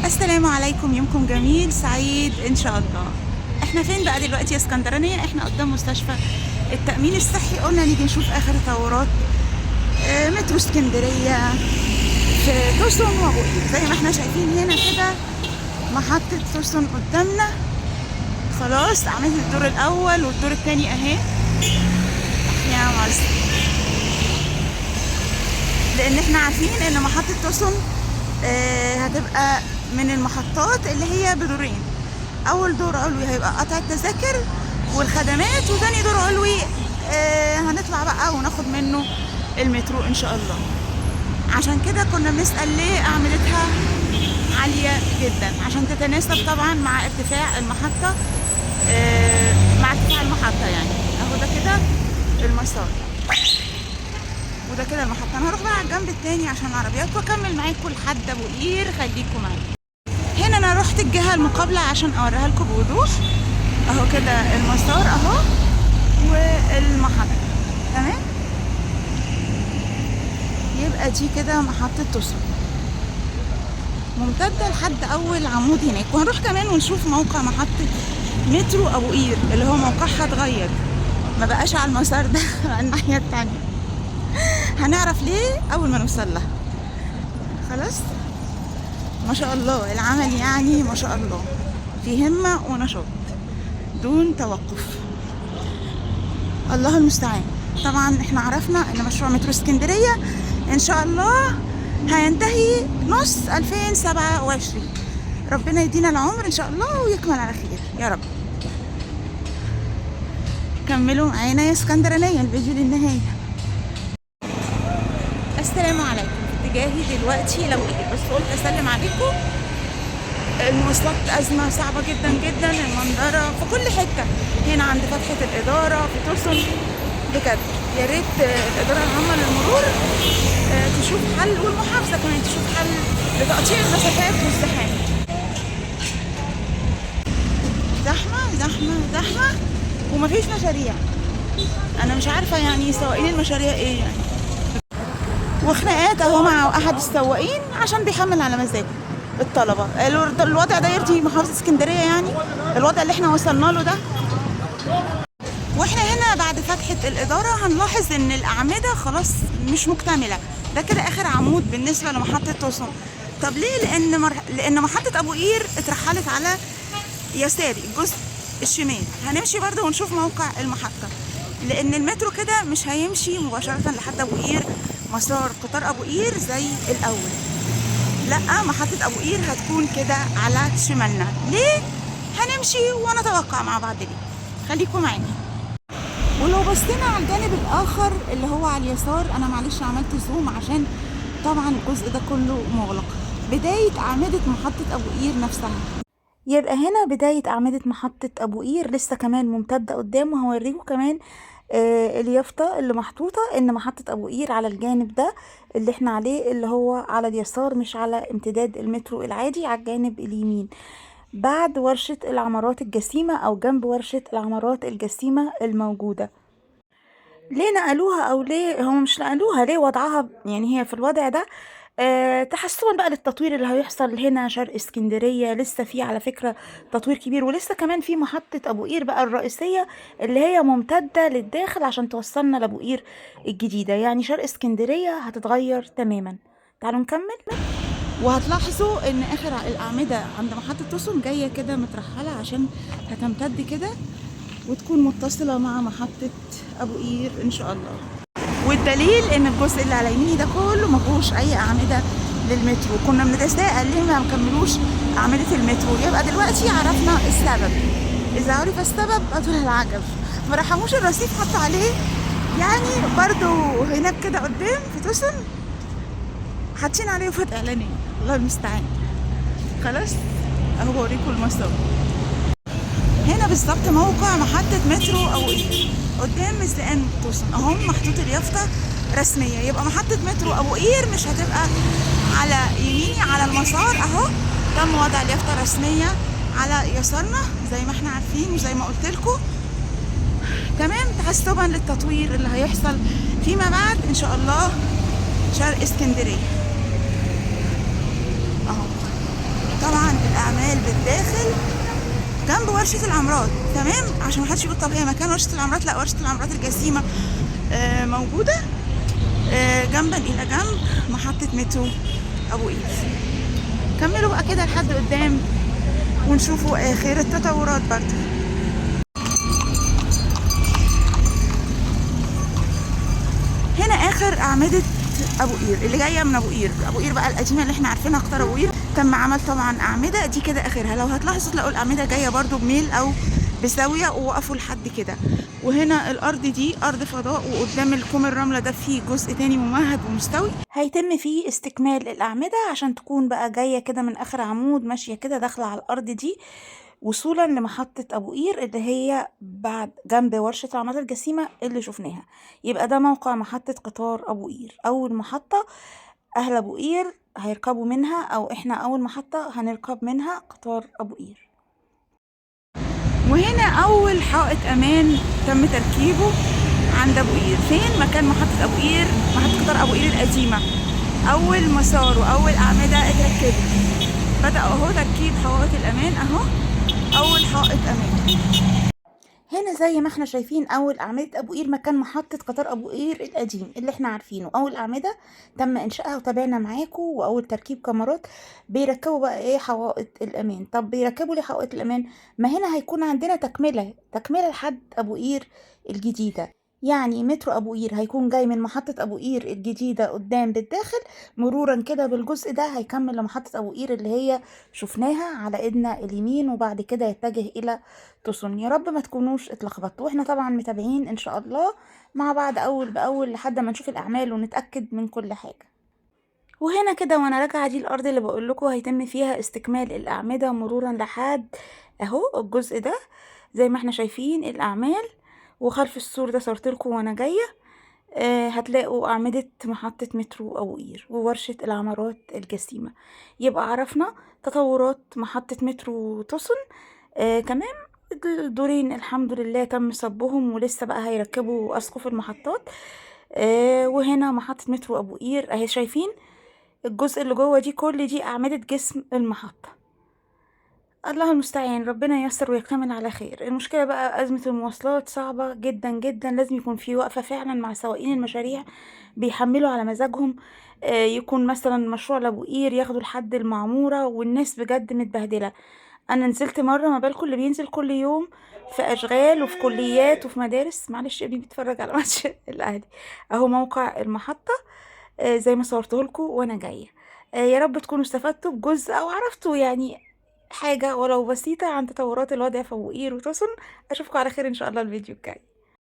السلام عليكم، يومكم جميل سعيد ان شاء الله. احنا فين بقى دلوقتي يا اسكندرانية؟ احنا قدام مستشفى التأمين الصحي. قلنا نيجي نشوف اخر تطورات مترو اسكندرية في توسون وابو قير. زي ما احنا شايفين هنا كده محطة توسون قدامنا، خلاص عملت الدور الاول والدور الثاني اهي يا مصر. لان احنا عارفين ان محطة توسون هتبقى من المحطات اللي هي بدورين. اول دور علوي هيبقى قطع التذاكر والخدمات، وثاني دور علوي هنطلع بقى وناخد منه المترو ان شاء الله. عشان كده كنا بنسأل ليه اعمدتها عالية جدا، عشان تتناسب طبعا مع ارتفاع المحطة، مع ارتفاع المحطة. يعني اهو ده كده المسار وده كده المحطة. انا هروح بقى على الجنب التاني عشان العربيات واكمل معاكم لحد ابو قير. خليكم معايا. هنا انا رحت الجهة المقابلة عشان اوريها لكم بوضوح. اهو كده المسار اهو والمحطة تمام. يبقى دي كده محطة توسون ممتدة لحد اول عمود هناك. وهنروح كمان ونشوف موقع محطة مترو ابو قير اللي هو موقعها اتغير، ما بقاش على المسار ده على الناحية التانية. هنعرف ليه اول ما نوصل لها. خلاص ما شاء الله العمل، يعني ما شاء الله في همة ونشاط دون توقف. الله المستعان. طبعا احنا عرفنا ان مشروع مترو اسكندرية ان شاء الله هينتهي نص 2027. ربنا يدينا العمر ان شاء الله ويكمل على خير يا رب. كملوا معانا يا اسكندرانية الفيديو للنهاية. السلام عليكم. في اتجاهي دلوقتي لو ايه، بس قلت اسلم عليكم. المواصلات أزمة صعبة جدا جدا، المنظرة في كل حتة. هنا عند فتحة الإدارة في توسون بجد يا ريت الإدارة العامة للمرور تشوف حل، والمحافظة كمان تشوف حل لتقطيع المسافات والزحام. زحمة زحمة زحمة ومفيش مشاريع. أنا مش عارفة يعني سواقين المشاريع إيه يعني. وخناقات أهو مع أحد السواقين عشان بيحمل على مزاجه الطلبة. الوضع ده يرضي محافظة اسكندرية؟ يعني الوضع اللي احنا وصلنا له ده. واحنا هنا بعد فتحة الإدارة هنلاحظ ان الأعمدة خلاص مش مكتملة. ده كده آخر عمود بالنسبة لمحطة توسون. طب ليه؟ لأن محطة أبو قير اترحلت على يساري الجزء الشمال. هنمشي برضه ونشوف موقع المحطة، لأن المترو كده مش هيمشي مباشرة لحد أبو قير مسار قطار أبو قير زي الأول. لا، محطة أبو قير هتكون كده على شمالنا. ليه؟ هنمشي ونتوقع مع بعض ليه. خليكم معانا. ولو بصينا على الجانب الآخر اللي هو على اليسار، أنا معلش عملت زوم عشان طبعا الجزء ده كله مغلق. بداية أعمدة محطة أبو قير نفسها. يبقى هنا بداية أعمدة محطة أبو قير لسه كمان ممتدة قدام. وهوريكم كمان اليافطة اللي محطوطة ان محطة ابو قير على الجانب ده اللي احنا عليه، اللي هو على اليسار مش على امتداد المترو العادي، على الجانب اليمين بعد ورشة العمارات الجسيمة او جنب ورشة العمارات الجسيمة الموجودة. ليه نقلوها او ليه هم مش نقلوها؟ ليه وضعها يعني هي في الوضع ده؟ تحسبا بقى للتطوير اللي هيحصل هنا شرق اسكندرية. لسه في على فكرة تطوير كبير، ولسه كمان في محطة أبو قير بقى الرئيسية اللي هي ممتدة للداخل عشان توصلنا لأبو قير الجديدة. يعني شرق اسكندرية هتتغير تماما. تعالوا نكمل. وهتلاحظوا ان اخر الاعمدة عند محطة توسون جاية كده مترحلة عشان هتمتد كده وتكون متصلة مع محطة أبو قير إن شاء الله. والدليل ان الجزء اللي على يميني ده كله مفيهوش اي اعمده للمترو. كنا بنتساءل ليه ما مكملوش اعمده المترو. يبقى دلوقتي عرفنا السبب. اذا عرف السبب اطول العجب. ما رحموش الرصيف حطوا عليه. يعني برضو هناك كده قدام في توسون حاطين عليه وفات اعلانيه. الله المستعان. خلاص اهو بوريكم المسار. هنا بالظبط موقع محطة مترو أبو قير قدام مزلقان توسون اهو محطوط اليافطة رسمية. يبقى محطة مترو أبو قير مش هتبقى على يميني على المسار اهو، تم وضع اليافطة رسمية على يسارنا زي ما احنا عارفين وزي ما قلت لكم. تمام، تحسبا للتطوير اللي هيحصل فيما بعد ان شاء الله شرق اسكندرية اهو. طبعا شمال بالداخل جنب ورشة العمارات، تمام، عشان محدش يقول طب هي مكان ورشة العمارات. لا، ورشة العمارات الجسيمة موجودة جنبا إلى جنب محطة مترو أبو قير. كملوا بقى كده لحد قدام ونشوفوا آخر التطورات برضه. هنا آخر أعمدة أبو قير اللي جاية من أبو قير. أبو قير بقى القديمة اللي احنا عارفينها، قطار أبو قير تم عمل طبعا أعمدة، دي كده آخرها. لو هتلاحظوا تلاقوا الأعمدة جاية برضه بميل أو بزاوية ووقفوا لحد كده. وهنا الأرض دي أرض فضاء، وقدام الكوم الرملة ده فيه جزء تاني ممهد ومستوي هيتم فيه استكمال الأعمدة عشان تكون بقى جاية كده من آخر عمود ماشية كده داخلة على الأرض دي وصولا لمحطة أبو قير اللي هي بعد جنب ورشة العمارة الجسيمة اللي شفناها. يبقى ده موقع محطة قطار أبو قير. أول محطة أهل أبو قير هيركبوا منها، أو إحنا أول محطة هنركب منها قطار أبو قير. وهنا أول حائط أمان تم تركيبه عند أبو قير. فين مكان محطة أبو قير، محطة قطار أبو قير القديمة؟ أول مسار وأول أعمدة اتركبت. بدأ أهو تركيب حوائط الأمان أهو، أول حائط أمان. هنا زي ما احنا شايفين أول أعمدة أبو قير مكان محطة قطار أبو قير القديم اللي احنا عارفينه. أول أعمدة تم إنشائها وتابعنا معاكم، وأول تركيب كاميرات. بيركبوا بقى إيه؟ حوائط الأمان. طب بيركبوا ليه حوائط الأمان؟ ما هنا هيكون عندنا تكملة لحد أبو قير الجديدة. يعني مترو أبو قير هيكون جاي من محطة أبو قير الجديدة قدام بالداخل، مرورا كده بالجزء ده هيكمل لمحطة أبو قير اللي هي شفناها على إيدنا اليمين، وبعد كده يتجه إلى توصل. يا رب ما تكونوش اتلخبطتوا، واحنا طبعا متابعين إن شاء الله مع بعض أول بأول لحد ما نشوف الأعمال ونتأكد من كل حاجة. وهنا كده وانا راجعة دي الأرض اللي بقول لكم هيتم فيها استكمال الأعمدة مرورا لحد أهو الجزء ده زي ما احنا شايفين الأعمال. وخلف السور ده صورت لكم وانا جاية هتلاقوا أعمدة محطة مترو أبو قير وورشة العمارات الجسيمة. يبقى عرفنا تطورات محطة مترو توصل. كمان الدورين الحمد لله تم صبهم، ولسه بقى هيركبوا أسقف المحطات. وهنا محطة مترو أبو قير اهي، شايفين الجزء اللي جوه دي كل دي أعمدة جسم المحطة. الله المستعان، ربنا ييسر ويكمل على خير. المشكلة بقى أزمة المواصلات صعبة جدا جدا، لازم يكون في وقفة فعلا مع سواقين المشاريع بيحملوا على مزاجهم. يكون مثلا مشروع لأبو قير ياخدوا لحد المعمورة، والناس بجد متبهدلة. أنا نزلت مرة، ما بالكم اللي بينزل كل يوم في أشغال وفي كليات وفي مدارس. معلش ابني بيتفرج على ماتش الأهلي. أهو موقع المحطة زي ما صورته لكم وانا جايه. يا رب تكونوا استفدتوا بجزء او عرفتوا يعني حاجه ولو بسيطه عن تطورات الوضع في أبو قير وتوصل. اشوفكم على خير ان شاء الله الفيديو الجاي.